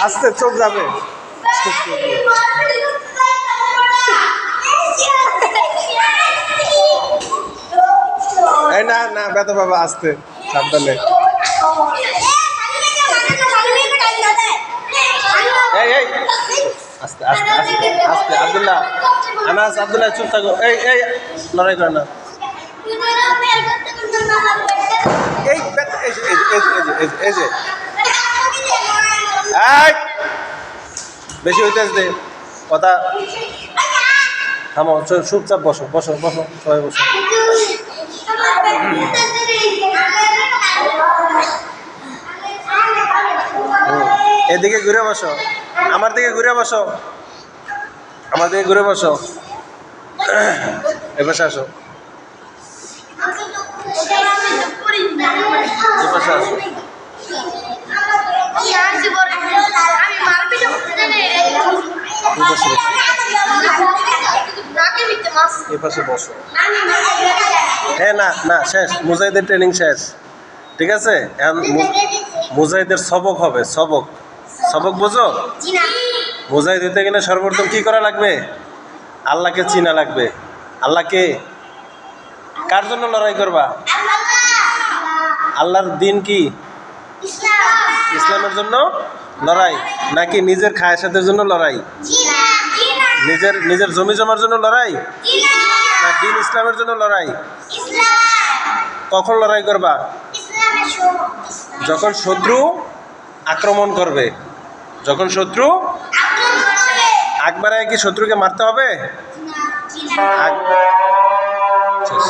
আস্তে চোখ যাবে। এই না না ব্যথা বাবা, আস্তে সাবধানে। এই এই আস্তে আস্তে আস্তে আস্তে। আব্দুল্লাহ, আনাস, আব্দুল্লাহ চুপ থাকো। এই এই লড়াই করে না। এই এই যে বেশি হইতে দে কথা। থামো, চুপচাপ বসো বসো বসো, সবাই বসো। এদিকে ঘুরে বসো, আমার দিকে ঘুরে বসো, আমার দিকে ঘুরে বসো। এপাশে আসো, এপাশে আসো। এপাশে বসো। হ্যাঁ না না, শেষ, মুজাহিদের ট্রেনিং শেষ, ঠিক আছে। এখন মুজাহিদের সবক হবে, সবক। সবক বোঝো? মুজাহিদ হইতে গেলে সর্বপ্রথম কি করা লাগবে? আল্লাহকে চিনা লাগবে। আল্লাহকে, কার জন্য লড়াই করবা? আল্লাহর দিন কি? ইসলামের জন্য লড়াই, নাকি নিজের খায়সাতের জন্য লড়াই? নিজের নিজের জমি জমার জন্য লড়াই, না দিন ইসলামের জন্য লড়াই? কখন লড়াই করবা? যখন শত্রু আক্রমণ করবে। যখন শত্রু একবারে কি শত্রুকে মারতে হবে? শেষ।